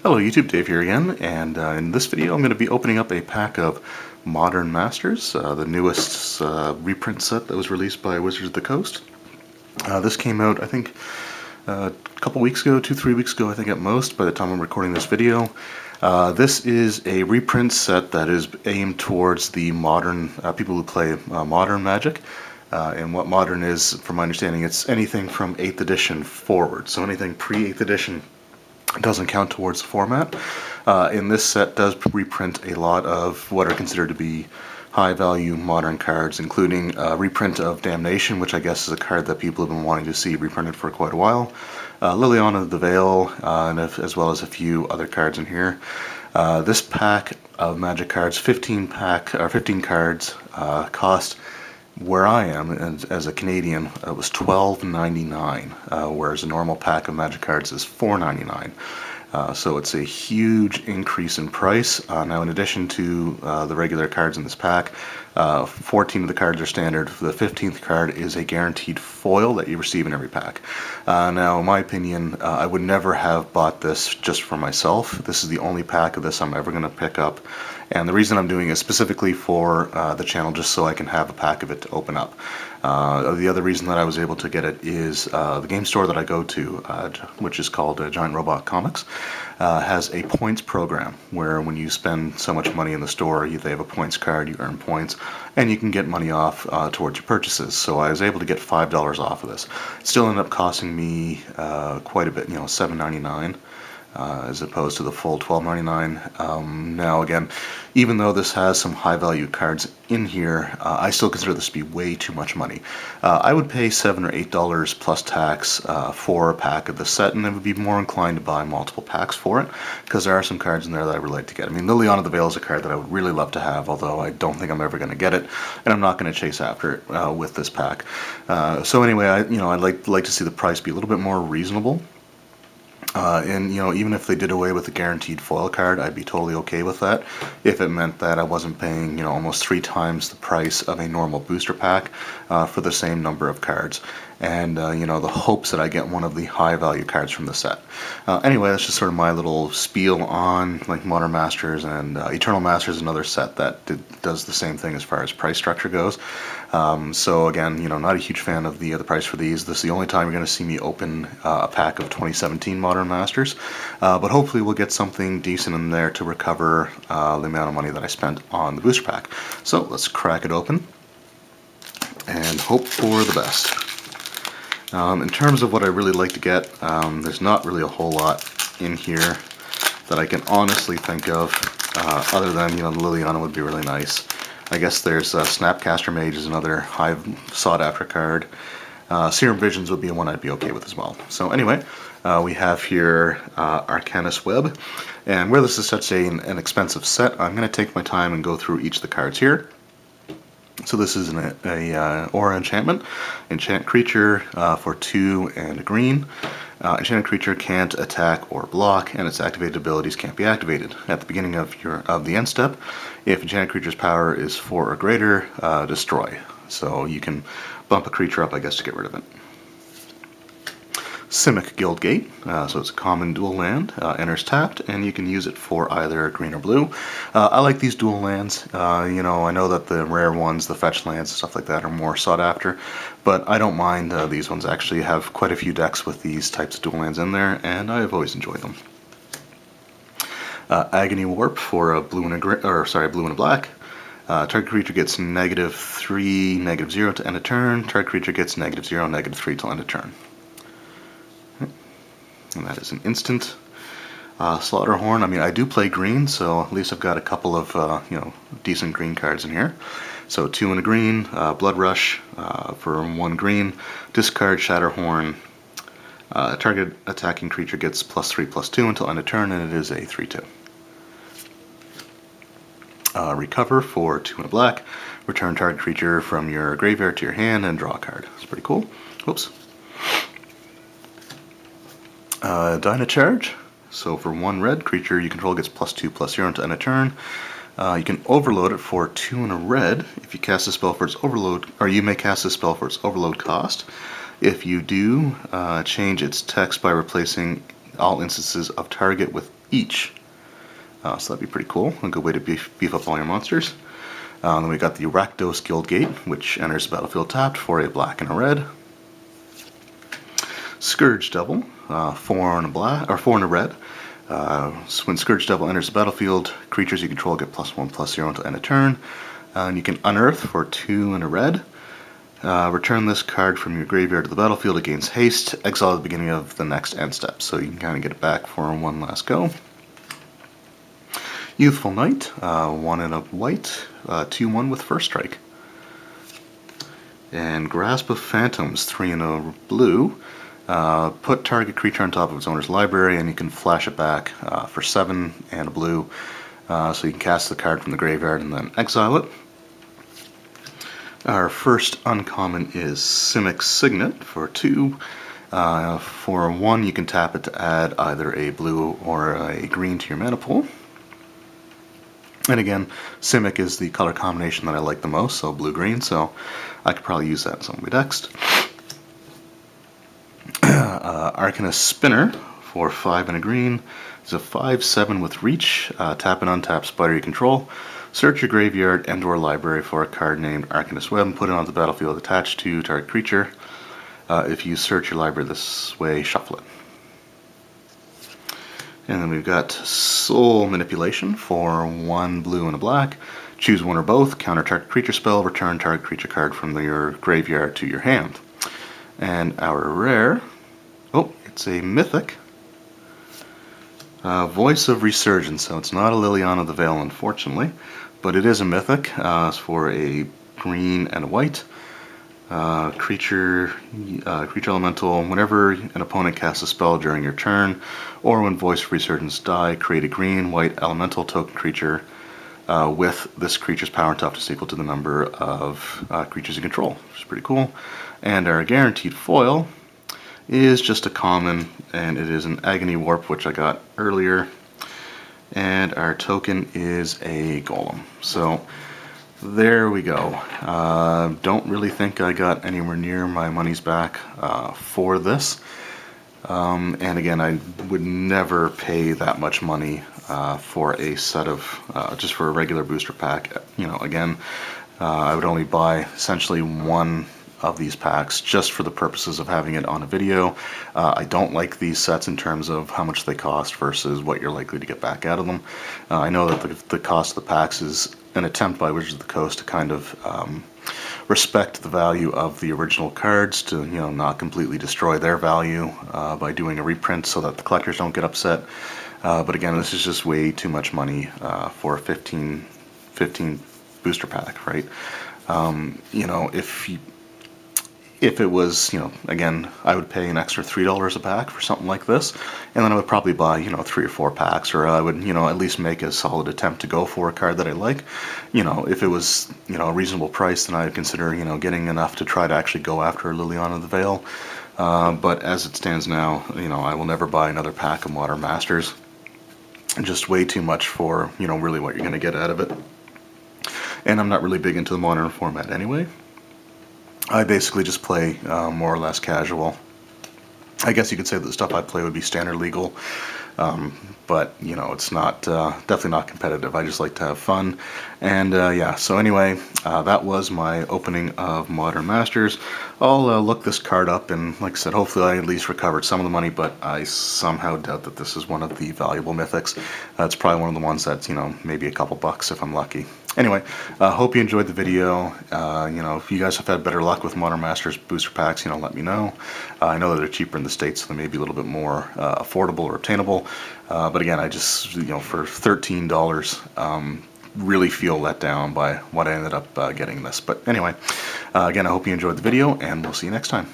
Hello YouTube, Dave here again, and in this video I'm going to be opening up a pack of Modern Masters, the newest reprint set that was released by Wizards of the Coast. This came out, I think, a couple weeks ago, 2-3 weeks ago I think at most, by the time I'm recording this video. This is a reprint set that is aimed towards the modern, people who play Modern Magic. And what Modern is, from my understanding, it's anything from 8th edition forward, so anything pre-8th edition doesn't count towards the format. And this set does reprint a lot of what are considered to be high-value modern cards, including a reprint of Damnation, which I guess is a card that people have been wanting to see reprinted for quite a while. Liliana the Veil, and as well as a few other cards in here. This pack of Magic cards, 15 cards, cost, where I am as a Canadian, it was $12.99, whereas a normal pack of Magic cards is $4.99. So it's a huge increase in price. Now, in addition to the regular cards in this pack, 14 of the cards are standard. The 15th card is a guaranteed foil that you receive in every pack. Now, in my opinion, I would never have bought this just for myself. This is the only pack of this I'm ever going to pick up. And the reason I'm doing it specifically for the channel, just so I can have a pack of it to open up. The other reason that I was able to get it is the game store that I go to, which is called Giant Robot Comics, has a points program where when you spend so much money in the store, they have a points card, you earn points, and you can get money off towards your purchases. So I was able to get $5 off of this. It still ended up costing me quite a bit, $7.99. As opposed to the full $12.99. Now again, even though this has some high value cards in here, I still consider this to be way too much money. I would pay $7 or $8 plus tax for a pack of the set, and I would be more inclined to buy multiple packs for it, because there are some cards in there that I would like to get. I mean, Liliana the Veil is a card that I would really love to have, although I don't think I'm ever going to get it, and I'm not going to chase after it with this pack. So anyway, I'd like to see the price be a little bit more reasonable. And even if they did away with the guaranteed foil card, I'd be totally okay with that, if it meant that I wasn't paying almost 3 times the price of a normal booster pack for the same number of cards, and the hopes that I get one of the high value cards from the set. Anyway, that's just sort of my little spiel on Modern Masters, and Eternal Masters is another set that does the same thing as far as price structure goes. So again, not a huge fan of the price for these. This is the only time you're going to see me open a pack of 2017 Modern Masters, but hopefully we'll get something decent in there to recover the amount of money that I spent on the booster pack. So let's crack it open and hope for the best. In terms of what I really like to get, there's not really a whole lot in here that I can honestly think of, other than Liliana would be really nice. I guess there's Snapcaster Mage is another high sought after card. Serum Visions would be one I'd be okay with as well. So anyway, we have here Arcanus Web, and where this is such an expensive set, I'm going to take my time and go through each of the cards here. So this is a Aura Enchantment. Enchant creature for 2 and a green. Enchanted creature can't attack or block, and its activated abilities can't be activated. At the beginning of the end step, if enchanted creature's power is 4 or greater, destroy. So you can bump a creature up, I guess, to get rid of it. Simic Guildgate, so it's a common dual land, enters tapped, and you can use it for either green or blue. I like these dual lands. I know that the rare ones, the fetch lands and stuff like that, are more sought after, but I don't mind these ones. I actually have quite a few decks with these types of dual lands in there, and I've always enjoyed them. Agony Warp for a blue and a black. Target creature gets -3, -0 to end a turn. Target creature gets -0, -3 till end of turn. And that is an instant. Slaughterhorn, I mean, I do play green, so at least I've got a couple of decent green cards in here. So 2 and a green, Blood Rush for 1 green, discard Shatterhorn. Target attacking creature gets +3/+2 until end of turn, and it is a 3/2. Recover for 2 and a black. Return target creature from your graveyard to your hand and draw a card. It's pretty cool. Oops. Dynacharge. So for 1 red, creature you control gets +2/+0 until end of turn. You can overload it for 2 and a red if you cast a spell for its overload, or you may cast a spell for its overload cost. If you do, change its text by replacing all instances of target with each. So that'd be pretty cool. A good way to beef up all your monsters. Then we got the Rakdos Guildgate, which enters the battlefield tapped for a black and a red. Scourge Devil, 4 and a black, or 4 and a red. So when Scourge Devil enters the battlefield, creatures you control get +1/+0 until end of turn. And you can unearth for 2 and a red. Return this card from your graveyard to the battlefield. It gains haste. Exile at the beginning of the next end step, so you can kind of get it back for one last go. Youthful Knight, 1 and a white, 2/1 with first strike. And Grasp of Phantoms, 3 and a blue. Put target creature on top of its owner's library, and you can flash it back for 7 and a blue. So you can cast the card from the graveyard and then exile it. Our first uncommon is Simic Signet for 2. For 1, you can tap it to add either a blue or a green to your mana pool. And again, Simic is the color combination that I like the most, so blue-green, so I could probably use that in some of my decks. Arcanist Spinner for 5 and a green. It's a 5/7 with reach. Tap and untap spider you control. Search your graveyard and or library for a card named Arcanist Web and put it onto the battlefield attached to target creature. If you search your library this way, shuffle it. And then we've got Soul Manipulation for 1 blue and a black. Choose one or both, counter target creature spell, return target creature card from your graveyard to your hand. And our rare, it's a mythic. Voice of Resurgence, so it's not a Liliana of the Veil, unfortunately, but it is a mythic. It's for a green and a white. Creature elemental, whenever an opponent casts a spell during your turn, or when Voice of Resurgence die, create a green-white elemental token creature with this creature's power and toughness equal to the number of creatures you control, which is pretty cool. And our guaranteed foil is just a common, and it is an Agony Warp, which I got earlier. And our token is a Golem. So there we go. Don't really think I got anywhere near my money's back for this. And again, I would never pay that much money for a set of, just for a regular booster pack. Again, I would only buy essentially one of these packs just for the purposes of having it on a video. I don't like these sets in terms of how much they cost versus what you're likely to get back out of them. I know that the cost of the packs is an attempt by Wizards of the Coast to kind of respect the value of the original cards, to not completely destroy their value by doing a reprint so that the collectors don't get upset. But again, this is just way too much money for a 15 booster pack, right? If it was, again, I would pay an extra $3 a pack for something like this, and then I would probably buy, 3 or 4 packs, or I would, at least make a solid attempt to go for a card that I like. If it was, a reasonable price, then I would consider, getting enough to try to actually go after Liliana of the Veil. But as it stands now, I will never buy another pack of Modern Masters. Just way too much for, really what you're going to get out of it. And I'm not really big into the Modern format anyway. I basically just play more or less casual. I guess you could say that the stuff I play would be standard legal, but it's not definitely not competitive. I just like to have fun, and yeah. So anyway, that was my opening of Modern Masters. I'll look this card up, and like I said, hopefully I at least recovered some of the money, but I somehow doubt that this is one of the valuable mythics. It's probably one of the ones that's maybe a couple bucks if I'm lucky. Anyway, hope you enjoyed the video. If you guys have had better luck with Modern Masters booster packs, let me know. I know that they're cheaper in the States, so they may be a little bit more affordable or obtainable. But again, I just, for $13, really feel let down by what I ended up getting this. But anyway, again, I hope you enjoyed the video, and we'll see you next time.